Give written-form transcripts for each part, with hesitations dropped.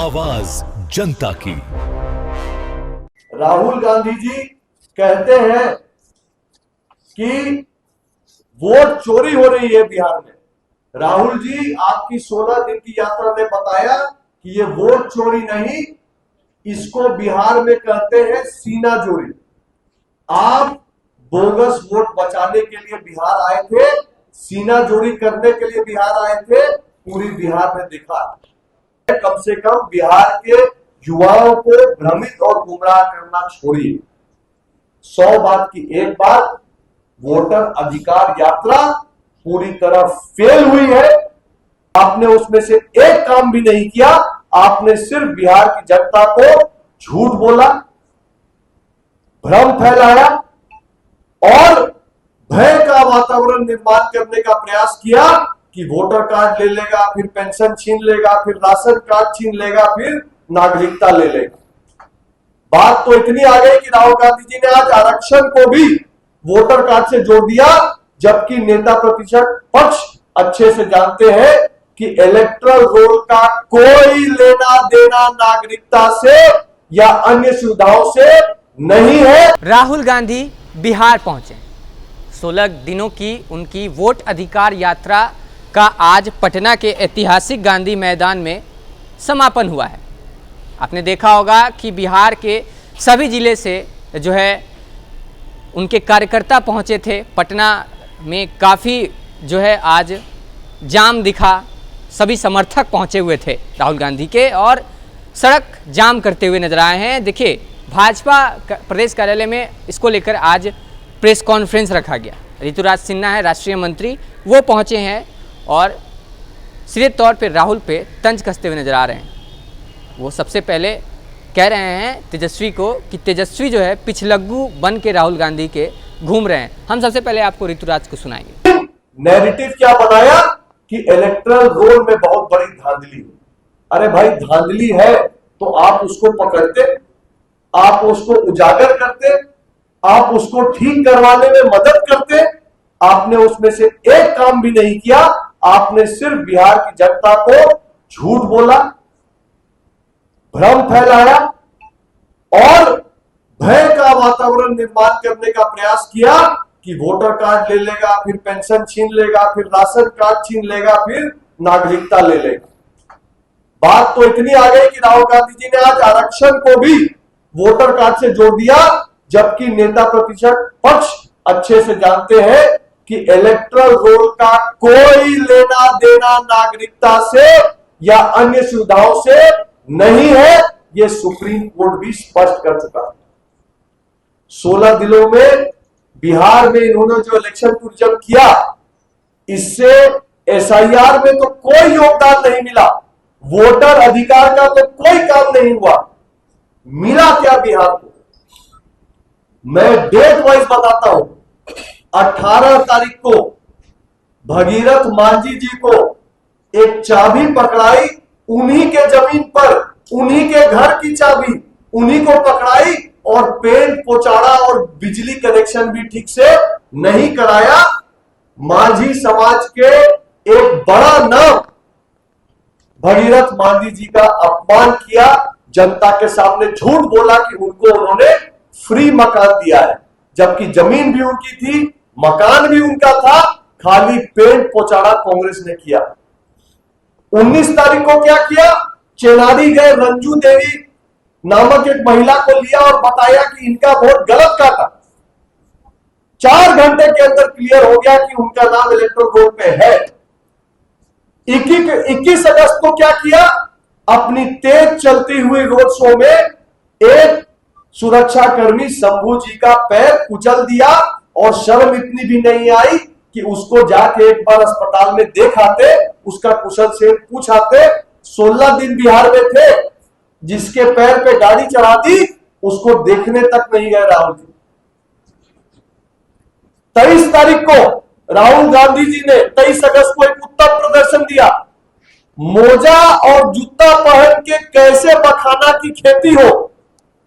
आवाज जनता की। राहुल गांधी जी कहते हैं कि वोट चोरी हो रही है बिहार में। राहुल जी, आपकी 16 दिन की यात्रा ने बताया कि ये वोट चोरी नहीं, इसको बिहार में कहते हैं सीना चोरी। आप बोगस वोट बचाने के लिए बिहार आए थे, सीना चोरी करने के लिए बिहार आए थे। पूरी बिहार ने देखा। कम से कम बिहार के युवाओं को भ्रमित और गुमराह करना छोड़िए। 100 बात की एक बात, वोटर अधिकार यात्रा पूरी तरह फेल हुई है। आपने उसमें से एक काम भी नहीं किया। आपने सिर्फ बिहार की जनता को झूठ बोला, भ्रम फैलाया और भय का वातावरण निर्माण करने का प्रयास किया कि वोटर कार्ड ले लेगा, फिर पेंशन छीन लेगा, फिर राशन कार्ड छीन लेगा, फिर नागरिकता ले लेगा। बात तो इतनी आ गई कि राहुल गांधी जी ने आज आरक्षण को भी वोटर कार्ड से जोड़ दिया, जबकि नेता प्रतिपक्ष पक्ष अच्छे से जानते हैं कि इलेक्टोरल रोल का कोई लेना देना नागरिकता से या अन्य सुविधाओं से नहीं है। राहुल गांधी बिहार पहुंचे। 16 दिनों की उनकी वोट अधिकार यात्रा का आज पटना के ऐतिहासिक गांधी मैदान में समापन हुआ है। आपने देखा होगा कि बिहार के सभी जिले से जो है उनके कार्यकर्ता पहुंचे थे। पटना में काफ़ी जो है आज जाम दिखा, सभी समर्थक पहुंचे हुए थे राहुल गांधी के और सड़क जाम करते हुए नजर आए हैं। देखिए, भाजपा प्रदेश कार्यालय में इसको लेकर आज प्रेस कॉन्फ्रेंस रखा गया। ऋतुराज सिन्हा है राष्ट्रीय मंत्री, वो पहुंचे हैं और सीधे तौर पे राहुल पे तंज कसते हुए नजर आ रहे हैं। वो सबसे पहले कह रहे हैं तेजस्वी को कि तेजस्वी जो है पिछलग्गू बन के राहुल गांधी के घूम रहे हैं। हम सबसे पहले आपको ऋतुराज को सुनाएंगे। नैरेटिव क्या बनाया कि इलेक्टोरल रोल में बहुत बड़ी धांधली है। अरे भाई, धांधली है तो आप उसको पकड़ते, आप उसको उजागर करते, आप उसको ठीक करवाने में मदद करते। आपने उसमें से एक काम भी नहीं किया। आपने सिर्फ बिहार की जनता को झूठ बोला, भ्रम फैलाया और भय का वातावरण निर्माण करने का प्रयास किया कि वोटर कार्ड ले लेगा, फिर पेंशन छीन लेगा, फिर राशन कार्ड छीन लेगा, फिर नागरिकता ले लेगा। बात तो इतनी आ गई कि राहुल गांधी जी ने आज आरक्षण को भी वोटर कार्ड से जोड़ दिया, जबकि नेता प्रतिपक्ष पक्ष अच्छे से जानते हैं कि इलेक्टोरल रोल का कोई लेना देना नागरिकता से या अन्य सुविधाओं से नहीं है। यह सुप्रीम कोर्ट भी स्पष्ट कर चुका है। 16 दिनों में बिहार में इन्होंने जो इलेक्शन टूरिज्म किया, इससे एसआईआर में तो कोई योगदान नहीं मिला, वोटर अधिकार का तो कोई काम नहीं हुआ। मिला क्या बिहार को? मैं डेट वाइज बताता हूं। 18 तारीख को भगीरथ मांझी जी को एक चाबी पकड़ाई, उन्हीं के जमीन पर, उन्हीं के घर की चाबी उन्हीं को पकड़ाई और पेंट पोचाड़ा और बिजली कनेक्शन भी ठीक से नहीं कराया। मांझी समाज के एक बड़ा नाम भगीरथ मांझी जी का अपमान किया, जनता के सामने झूठ बोला कि उनको उन्होंने फ्री मकान दिया है, जबकि जमीन भी उनकी थी, मकान भी उनका था, खाली पेंट पोचाड़ा कांग्रेस ने किया। 19 तारीख को क्या किया? चेनारी गए, रंजू देवी नामक एक महिला को लिया और बताया कि इनका वोट गलत काटा। 4 घंटे के अंदर क्लियर हो गया कि उनका नाम इलेक्टोरल रोल पे है। 21 अगस्त को क्या किया? अपनी तेज चलती हुई रोड शो में एक सुरक्षाकर्मी शंभू जी का पैर कुचल दिया और शर्म इतनी भी नहीं आई कि उसको जाके एक बार अस्पताल में देखाते, उसका कुशल से पूछाते। 16 दिन बिहार में थे, जिसके पैर पे गाड़ी चढ़ा दी उसको देखने तक नहीं गए राहुल जी। 23 तारीख को राहुल गांधी जी ने 23 अगस्त को एक उत्तम प्रदर्शन दिया। मोजा और जूता पहन के कैसे मखाना की खेती हो,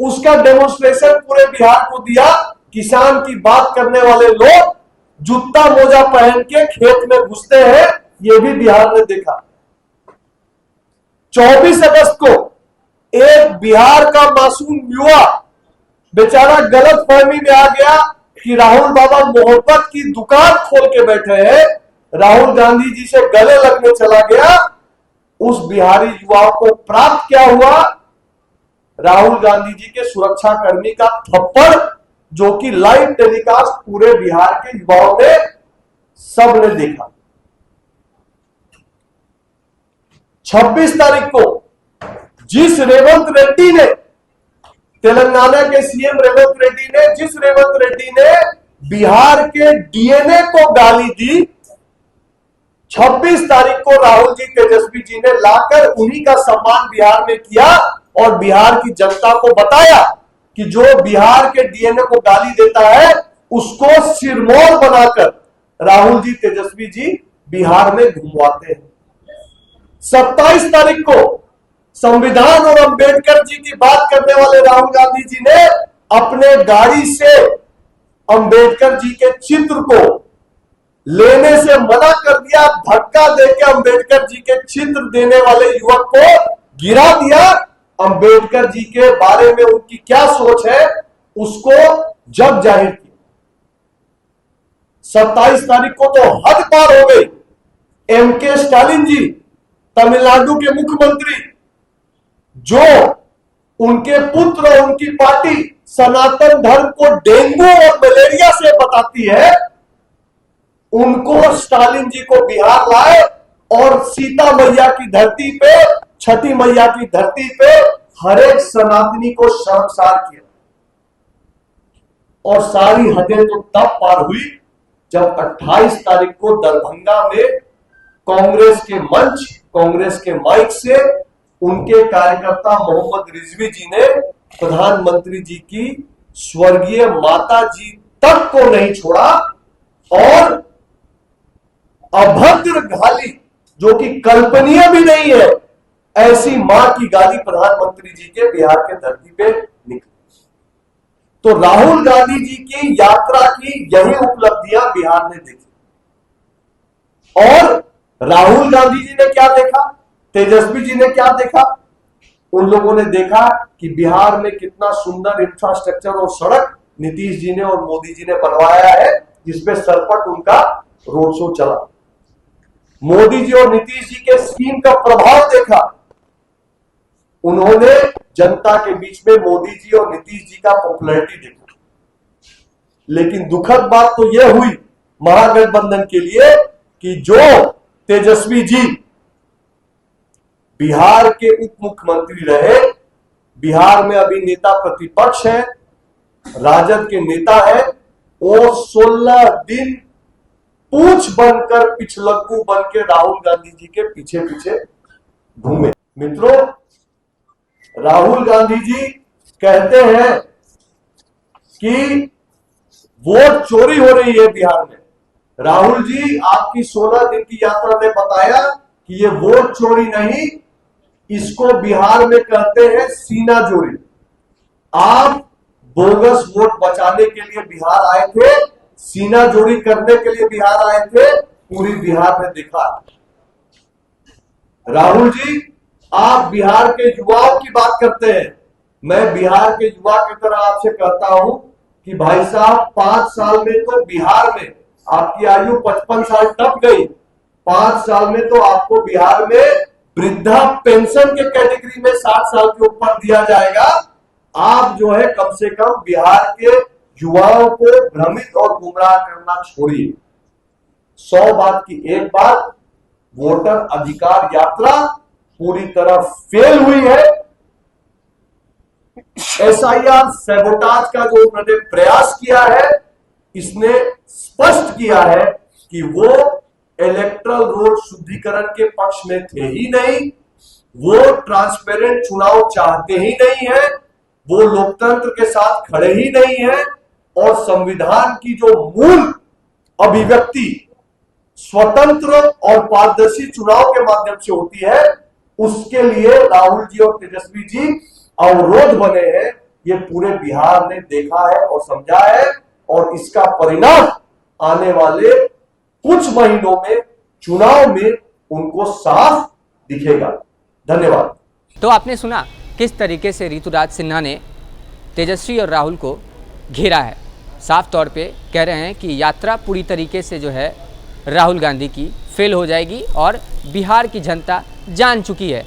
उसका डेमोन्स्ट्रेशन पूरे बिहार को दिया। किसान की बात करने वाले लोग जूता मोजा पहन के खेत में घुसते हैं, यह भी बिहार ने देखा। 24 अगस्त को एक बिहार का मासूम युवा बेचारा गलत फहमी में आ गया कि राहुल बाबा मोहब्बत की दुकान खोल के बैठे हैं, राहुल गांधी जी से गले लगने चला गया। उस बिहारी युवा को प्राप्त क्या हुआ? राहुल गांधी जी के सुरक्षा कर्मी का थप्पड़, जो कि लाइव टेलीकास्ट पूरे बिहार के युवाओं ने सबने देखा। 26 तारीख को जिस रेवंत रेड्डी ने, तेलंगाना के सीएम रेवंत रेड्डी ने, जिस रेवंत रेड्डी ने बिहार के डीएनए को गाली दी, 26 तारीख को राहुल जी तेजस्वी जी ने लाकर उन्हीं का सम्मान बिहार में किया और बिहार की जनता को बताया कि जो बिहार के डीएनए को गाली देता है उसको सिरमौर बनाकर राहुल जी तेजस्वी जी बिहार में घुमवाते हैं। 27 तारीख को संविधान और अंबेडकर जी की बात करने वाले राहुल गांधी जी ने अपने गाड़ी से अंबेडकर जी के चित्र को लेने से मना कर दिया। धक्का देकर अंबेडकर जी के चित्र देने वाले युवक को गिरा दिया। अंबेडकर जी के बारे में उनकी क्या सोच है उसको जब जाहिर किया। 27 तारीख को तो हद पार हो गई। एमके स्टालिन जी, तमिलनाडु के मुख्यमंत्री, जो उनके पुत्र और उनकी पार्टी सनातन धर्म को डेंगू और मलेरिया से बताती है, उनको स्टालिन जी को बिहार लाए और सीता मैया की धरती पे, छठी मैया की धरती पे हर एक सनातनी को शर्मसार किया। और सारी हदें तो तब पार हुई जब 28 तारीख को दरभंगा में कांग्रेस के मंच, कांग्रेस के माइक से उनके कार्यकर्ता मोहम्मद रिजवी जी ने प्रधानमंत्री जी की स्वर्गीय माता जी तक को नहीं छोड़ा और अभद्र गाली, जो कि कल्पनीय भी नहीं है, ऐसी मां की गाली प्रधानमंत्री जी के बिहार के धरती पे निकली। तो राहुल गांधी जी की यात्रा की यही उपलब्धियां बिहार ने देखी। और राहुल गांधी जी ने क्या देखा, तेजस्वी जी ने क्या देखा? उन लोगों ने देखा कि बिहार में कितना सुंदर इंफ्रास्ट्रक्चर और सड़क नीतीश जी ने और मोदी जी ने बनवाया है, जिसपे सरपट उनका रोड शो चला। मोदी जी और नीतीश जी के स्कीम का प्रभाव देखा। उन्होंने जनता के बीच में मोदी जी और नीतीश जी का पॉपुलैरिटी देखा। लेकिन दुखद बात तो यह हुई महागठबंधन के लिए कि जो तेजस्वी जी बिहार के उप मुख्यमंत्री रहे, बिहार में अभी नेता प्रतिपक्ष है, राजद के नेता है, वो 16 दिन पूछ बनकर, पिछलग्गू बन के राहुल गांधी जी के पीछे पीछे घूमे। मित्रों, राहुल गांधी जी कहते हैं कि वोट चोरी हो रही है बिहार में। राहुल जी, आपकी 16 दिन की यात्रा ने बताया कि ये वोट चोरी नहीं, इसको बिहार में कहते हैं सीना चोरी। आप बोगस वोट बचाने के लिए बिहार आए थे, सीना चोरी करने के लिए बिहार आए थे, पूरी बिहार ने देखा। राहुल जी, आप बिहार के युवाओं की बात करते हैं। मैं बिहार के युवा की तरह आपसे कहता हूं कि भाई साहब, 5 साल में तो बिहार में आपकी आयु 55 साल टप गई। 5 साल में तो आपको बिहार में वृद्धा पेंशन के कैटेगरी में 60 साल के ऊपर दिया जाएगा। आप जो है कम से कम बिहार के युवाओं को भ्रमित और गुमराह करना छोड़िए। 100 बात की एक बात, वोटर अधिकार यात्रा पूरी तरह फेल हुई है। एसआईआर सैबोटाज का जो उन्होंने प्रयास किया है, इसने स्पष्ट किया है कि वो इलेक्ट्रल रोल शुद्धिकरण के पक्ष में थे ही नहीं, वो ट्रांसपेरेंट चुनाव चाहते ही नहीं है, वो लोकतंत्र के साथ खड़े ही नहीं है, और संविधान की जो मूल अभिव्यक्ति स्वतंत्र और पारदर्शी चुनाव के माध्यम से होती है, उसके लिए राहुल जी और तेजस्वी जी अवरोध बने हैं। ये पूरे बिहार ने देखा है और समझा है, और इसका परिणाम आने वाले कुछ महीनों में चुनाव में उनको साफ दिखेगा। धन्यवाद। तो आपने सुना किस तरीके से ऋतुराज सिन्हा ने तेजस्वी और राहुल को घेरा है। साफ तौर पे कह रहे हैं कि यात्रा पूरी तरीके से जो है राहुल गांधी की फेल हो जाएगी और बिहार की जनता जान चुकी है।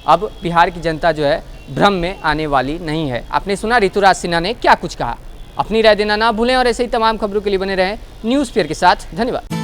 अब बिहार की जनता जो है भ्रम में आने वाली नहीं है। आपने सुना ऋतुराज सिन्हा ने क्या कुछ कहा। अपनी राय देना ना भूलें और ऐसे ही तमाम खबरों के लिए बने रहें न्यूज़ पेयर के साथ। धन्यवाद।